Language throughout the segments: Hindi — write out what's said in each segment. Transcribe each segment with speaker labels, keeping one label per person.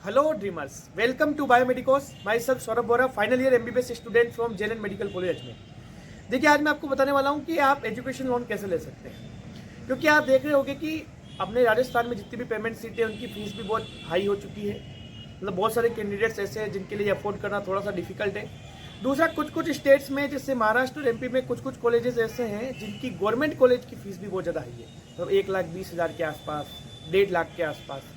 Speaker 1: Hello dreamers, welcome to Biomedicos. Myself Saurabh Bora, final year MBBS student from JLN medical college Ajmer. देखिए आज मैं आपको बताने वाला हूँ कि आप एजुकेशन लोन कैसे ले सकते हैं, क्योंकि आप देख रहे होंगे कि अपने राजस्थान में जितनी भी पेमेंट सीटें उनकी फीस भी बहुत हाई हो चुकी है। मतलब बहुत सारे कैंडिडेट्स ऐसे हैं जिनके लिए अफोर्ड करना थोड़ा सा डिफिकल्ट है। दूसरा कुछ स्टेट्स में जैसे महाराष्ट्र और एमपी में कुछ कॉलेजेस ऐसे हैं जिनकी गवर्नमेंट कॉलेज की फीस भी बहुत ज़्यादा हाई है, मतलब 1,20,000 के आसपास, 1.5 लाख के आसपास।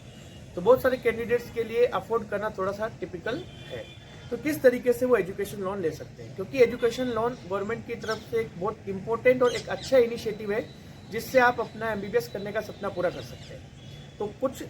Speaker 1: तो बहुत सारे कैंडिडेट्स के लिए अफोर्ड करना थोड़ा सा टिपिकल है। तो किस तरीके से वो एजुकेशन लोन ले सकते हैं, क्योंकि एजुकेशन लोन गवर्नमेंट की तरफ से एक बहुत इंपॉर्टेंट और एक अच्छा इनिशिएटिव है जिससे आप अपना एमबीबीएस करने का सपना पूरा कर सकते हैं। तो कुछ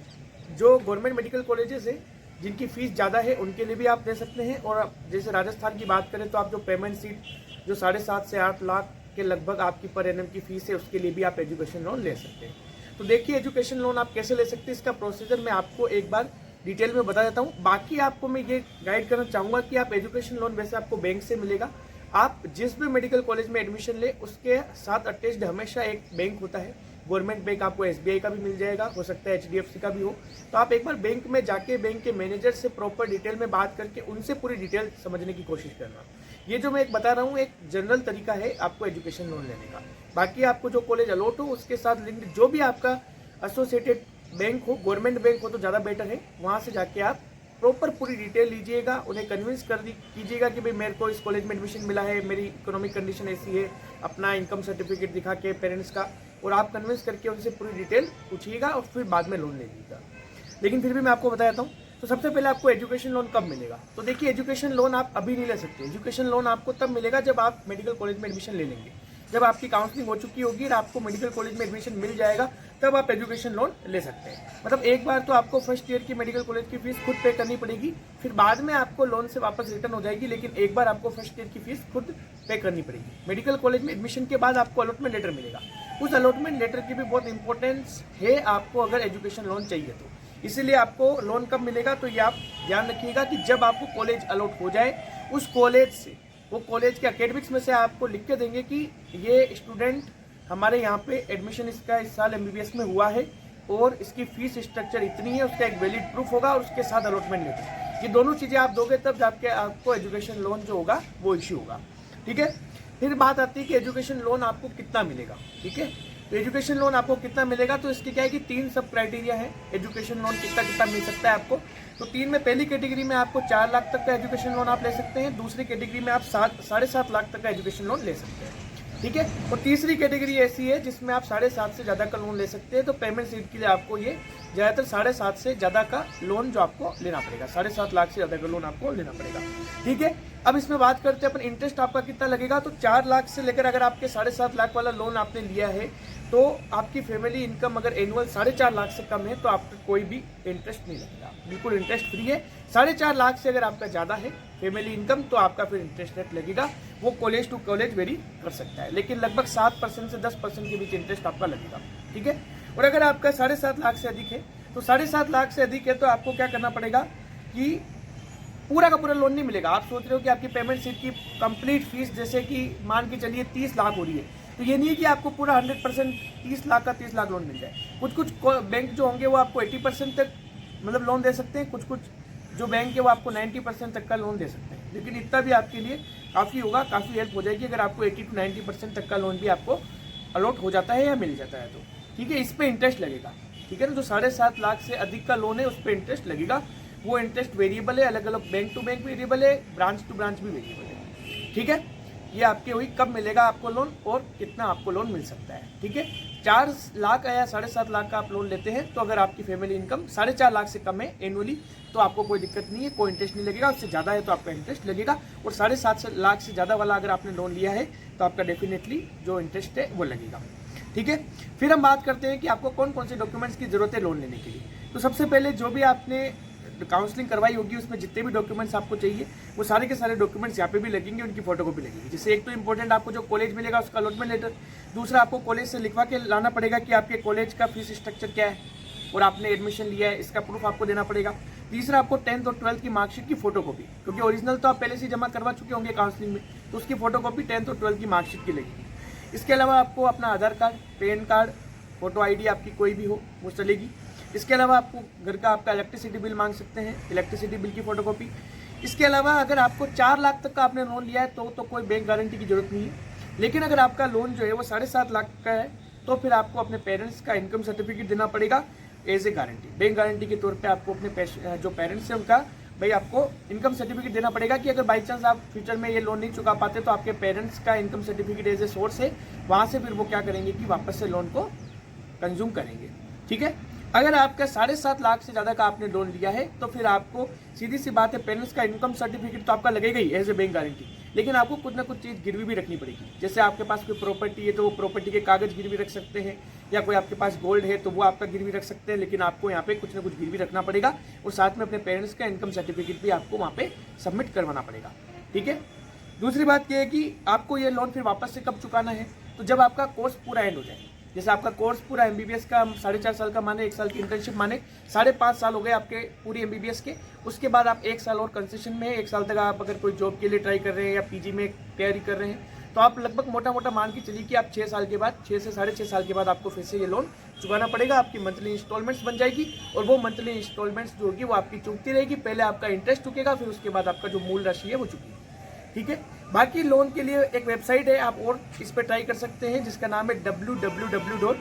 Speaker 1: जो गवर्नमेंट मेडिकल कॉलेजेस है जिनकी फीस ज़्यादा है उनके लिए भी आप दे सकते हैं। और जैसे राजस्थान की बात करें तो आप जो पेमेंट सीट जो 7.5 से 8 लाख के लगभग आपकी पर एनम की फीस है उसके लिए भी आप एजुकेशन लोन ले सकते हैं। तो देखिए एजुकेशन लोन आप कैसे ले सकते हैं, इसका प्रोसीजर मैं आपको एक बार डिटेल में बता देता हूँ। बाकी आपको मैं ये गाइड करना चाहूँगा कि आप एजुकेशन लोन वैसे आपको बैंक से मिलेगा। आप जिस भी मेडिकल कॉलेज में एडमिशन ले उसके साथ अटैच्ड हमेशा एक बैंक होता है, गवर्नमेंट बैंक। आपको एसबीआई का भी मिल जाएगा, हो सकता है एचडीएफसी का भी हो। तो आप एक बार बैंक में जाके बैंक के मैनेजर से प्रॉपर डिटेल में बात करके उनसे पूरी डिटेल समझने की कोशिश करना। ये जो मैं एक बता रहा हूँ एक जनरल तरीका है आपको एजुकेशन लोन लेने का। बाकी आपको जो कॉलेज अलॉट हो उसके साथ लिंक्ड जो भी आपका एसोसिएटेड बैंक हो, गवर्नमेंट बैंक हो तो ज़्यादा बेटर है, वहाँ से जाके आप प्रॉपर पूरी डिटेल लीजिएगा। उन्हें कन्विंस कीजिएगा कि भाई मेरे को इस कॉलेज में एडमिशन मिला है, मेरी इकोनॉमिक कंडीशन ऐसी है, अपना इनकम सर्टिफिकेट दिखा के पेरेंट्स का, और आप कन्विंस करके उनसे पूरी डिटेल पूछिएगा और फिर बाद में लोन ले लीजिएगा। लेकिन फिर भी मैं आपको बताता हूँ। तो सबसे पहले आपको एजुकेशन लोन कब मिलेगा, तो देखिए एजुकेशन लोन आप अभी नहीं ले सकते। एजुकेशन लोन आपको तब मिलेगा जब आप मेडिकल कॉलेज में एडमिशन ले लेंगे, जब आपकी काउंसलिंग हो चुकी होगी और आपको मेडिकल कॉलेज में एडमिशन मिल जाएगा, तब आप एजुकेशन लोन ले सकते हैं। मतलब एक बार तो आपको फर्स्ट ईयर की मेडिकल कॉलेज की फीस खुद पे करनी पड़ेगी, फिर बाद में आपको लोन से वापस रिटर्न हो जाएगी, लेकिन एक बार आपको फर्स्ट ईयर की फीस खुद पे करनी पड़ेगी। मेडिकल कॉलेज में एडमिशन के बाद आपको अलॉटमेंट लेटर मिलेगा। उस अलॉटमेंट लेटर की भी बहुत इंपॉर्टेंस है आपको अगर एजुकेशन लोन चाहिए तो। इसीलिए आपको लोन कब मिलेगा, तो ये आप ध्यान रखिएगा कि जब आपको कॉलेज अलॉट हो जाए, उस कॉलेज से, वो कॉलेज के एकेडमिक्स में से आपको लिख के देंगे कि ये स्टूडेंट हमारे यहाँ पे एडमिशन इसका इस साल एमबीबीएस में हुआ है और इसकी फीस स्ट्रक्चर इतनी है, उसका एक वैलिड प्रूफ होगा और उसके साथ अलॉटमेंट लेटर। ये दोनों चीज़ें आप दोगे तब जाके आपको एजुकेशन लोन जो होगा वो इश्यू होगा। ठीक है, फिर बात आती है कि एजुकेशन लोन आपको कितना मिलेगा। ठीक है, तो एजुकेशन लोन आपको कितना मिलेगा, तो इसके क्या है कि 3 सब क्राइटेरिया है एजुकेशन लोन कितना कितना मिल सकता है आपको। तो 3 में पहली कैटेगरी में आपको 4 लाख तक का एजुकेशन लोन आप ले सकते हैं। दूसरी कैटेगरी में आप 7.5 लाख तक का एजुकेशन लोन ले सकते हैं। ठीक है, और तीसरी कैटेगरी ऐसी है जिसमें आप 7.5 से ज़्यादा का लोन ले सकते हैं। तो पेमेंट सीट के लिए आपको ये ज़्यादातर 7.5 से ज़्यादा का लोन जो आपको लेना पड़ेगा, 7.5 लाख से ज़्यादा का लोन आपको लेना पड़ेगा। ठीक है, अब इसमें बात करते हैं अपन इंटरेस्ट आपका कितना लगेगा। तो 4 लाख से लेकर अगर आपके 7.5 लाख वाला लोन आपने लिया है तो आपकी फैमिली इनकम अगर एनुअल 4.5 लाख से कम है तो आपका कोई भी इंटरेस्ट नहीं लगेगा, बिल्कुल इंटरेस्ट फ्री है। 4.5 लाख से अगर आपका ज़्यादा है फैमिली इनकम तो आपका फिर इंटरेस्ट रेट लगेगा। वो कॉलेज टू कॉलेज वेरी कर सकता है, लेकिन लगभग 7% से 10% के बीच इंटरेस्ट आपका लगेगा। ठीक है, और अगर आपका 7.5 लाख से अधिक है तो 7.5 लाख से अधिक है तो आपको क्या करना पड़ेगा कि पूरा का पूरा लोन नहीं मिलेगा। आप सोच रहे हो कि आपकी पेमेंट सीट की कंप्लीट फीस जैसे कि मान के चलिए 30 लाख हो रही है, तो ये नहीं है कि आपको पूरा 100% 30 लाख का 30 लाख लोन मिल जाए। कुछ बैंक जो होंगे वो आपको 80% तक मतलब लोन दे सकते हैं, कुछ जो बैंक है वो आपको 90% तक का लोन दे सकते हैं। लेकिन इतना भी आपके लिए काफ़ी होगा, काफ़ी हेल्प हो जाएगी अगर आपको 80 to 90% तक का लोन भी आपको अलॉट हो जाता है या मिल जाता है तो। ठीक है, इस पर इंटरेस्ट लगेगा। ठीक है ना, जो 7.5 लाख से अधिक का लोन है उस पर इंटरेस्ट लगेगा। वो इंटरेस्ट वेरिएबल है, अलग अलग बैंक टू बैंक वेरिएबल है, ब्रांच टू ब्रांच भी वेरिएबल है। ठीक है, ये आपके हुई कब मिलेगा आपको लोन और कितना आपको लोन मिल सकता है। ठीक है, 4 लाख या 7.5 लाख का आप लोन लेते हैं तो अगर आपकी फैमिली इनकम 4.5 लाख से कम है एनुअली तो आपको कोई दिक्कत नहीं है, कोई इंटरेस्ट नहीं लगेगा। उससे ज़्यादा है तो आपका इंटरेस्ट लगेगा, और 7.5 लाख से ज़्यादा वाला अगर आपने लोन लिया है तो आपका डेफिनेटली जो इंटरेस्ट है वो लगेगा। ठीक है, फिर हम बात करते हैं कि आपको कौन कौन से डॉक्यूमेंट्स की जरूरत है लोन लेने के लिए। तो सबसे पहले जो भी आपने काउंसलिंग करवाई होगी उसमें जितने भी डॉक्यूमेंट्स आपको चाहिए वो सारे के सारे डॉक्यूमेंट्स यहाँ पे भी लगेंगे, उनकी फोटोकॉपी लगेगी। जैसे एक तो इंपॉर्टेंट आपको जो कॉलेज मिलेगा उसका अलॉटमेंट लेटर। दूसरा आपको कॉलेज से लिखवा के लाना पड़ेगा कि आपके कॉलेज का फीस स्ट्रक्चर क्या है और आपने एडमिशन लिया है, इसका प्रूफ आपको देना पड़ेगा। तीसरा आपको 10th और 12th की मार्कशीट की फोटोकॉपी, क्योंकि ओरिजिनल तो आप पहले से जमा करवा चुके होंगे काउंसलिंग में, तो उसकी फोटोकॉपी 10th और 12th की मार्कशीट की लगेगी। इसके अलावा आपको अपना Aadhaar card, PAN card, photo ID आपकी कोई भी हो वो चलेगी। इसके अलावा आपको घर का आपका इलेक्ट्रिसिटी बिल मांग सकते हैं, इलेक्ट्रिसिटी बिल की फ़ोटोकॉपी। इसके अलावा अगर आपको 4 लाख तक का आपने लोन लिया है तो कोई बैंक गारंटी की ज़रूरत नहीं है। लेकिन अगर आपका लोन जो है वो 7.5 लाख का है तो फिर आपको अपने पेरेंट्स का इनकम सर्टिफिकेट देना पड़ेगा as a guarantee. Bank guarantee के तौर पे आपको अपने जो पेरेंट्स हैं उनका भाई आपको इनकम सर्टिफिकेट देना पड़ेगा कि अगर बाई चांस आप फ्यूचर में ये लोन नहीं चुका पाते तो आपके पेरेंट्स का income certificate as a source है, वहाँ से फिर वो क्या करेंगे कि वापस से लोन को कंज्यूम करेंगे। ठीक है, अगर आपका 7.5 लाख से ज़्यादा का आपने लोन लिया है तो फिर आपको सीधी सी बात है पेरेंट्स का इनकम सर्टिफिकेट तो आपका लगेगा ही एज ए बैंक गारंटी, लेकिन आपको कुछ ना कुछ चीज़ गिरवी भी रखनी पड़ेगी। जैसे आपके पास कोई प्रॉपर्टी है तो वो प्रॉपर्टी के कागज गिरवी रख सकते हैं, या कोई आपके पास गोल्ड है तो वो आपका गिरवी रख सकते हैं, लेकिन आपको यहाँ पे कुछ ना कुछ गिरवी रखना पड़ेगा और साथ में अपने पेरेंट्स का इनकम सर्टिफिकेट भी आपको वहाँ पे सबमिट करवाना पड़ेगा। ठीक है, दूसरी बात यह है कि आपको ये लोन फिर वापस से कब चुकाना है, तो जब आपका कोर्स पूरा एंड हो जाए। जैसे आपका कोर्स पूरा MBBS का 4.5 साल का माने, 1 साल की इंटर्नशिप माने 5.5 साल हो गए आपके पूरी MBBS के, उसके बाद आप 1 साल और कंसेशन में 1 साल तक आप अगर कोई जॉब के लिए ट्राई कर रहे हैं या PG में तैयारी कर रहे हैं तो आप लगभग मोटा मोटा मान के चलिए कि आप 6 साल के बाद 6 से 6.5 साल के बाद आपको फिर से ये लोन चुकाना पड़ेगा। आपकी मंथली इंस्टॉलमेंट्स बन जाएगी और वो मंथली इंस्टॉलमेंट्स जो होगी वो आपकी चुकती रहेगी। पहले आपका इंटरेस्ट चुकेगा, फिर उसके बाद आपका जो मूल राशि है वो चुकेगी। ठीक है, बाकी लोन के लिए एक वेबसाइट है, आप और इस पर ट्राई कर सकते हैं जिसका नाम है www.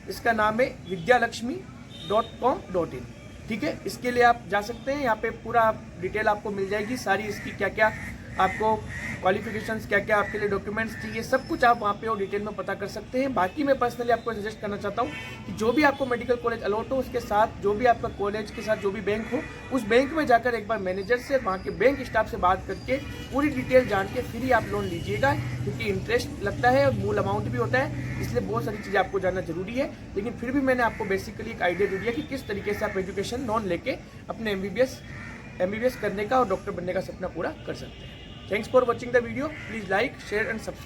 Speaker 1: इसका नाम है vidyalakshmi.com.in। ठीक है, इसके लिए आप जा सकते हैं, यहाँ पे पूरा डिटेल आपको मिल जाएगी सारी, इसकी क्या क्या आपको क्वालिफिकेशंस, क्या क्या आपके लिए डॉक्यूमेंट्स चाहिए, सब कुछ आप वहाँ पे और डिटेल में पता कर सकते हैं। बाकी मैं पर्सनली आपको सजेस्ट करना चाहता हूँ कि जो भी आपको मेडिकल कॉलेज अलॉट हो उसके साथ जो भी आपका कॉलेज के साथ जो भी बैंक हो उस बैंक में जाकर एक बार मैनेजर से, वहाँ के बैंक स्टाफ से बात करके पूरी डिटेल जान के फिर ही आप लोन लीजिएगा, क्योंकि इंटरेस्ट लगता है और मूल अमाउंट भी होता है, इसलिए बहुत सारी चीज़ें आपको जानना जरूरी है। लेकिन फिर भी मैंने आपको बेसिकली एक आइडिया दे दिया कि किस तरीके से आप एजुकेशन लोन लेके अपने MBBS करने का और डॉक्टर बनने का सपना पूरा कर सकते हैं। Thanks for watching the video. Please like, share and subscribe.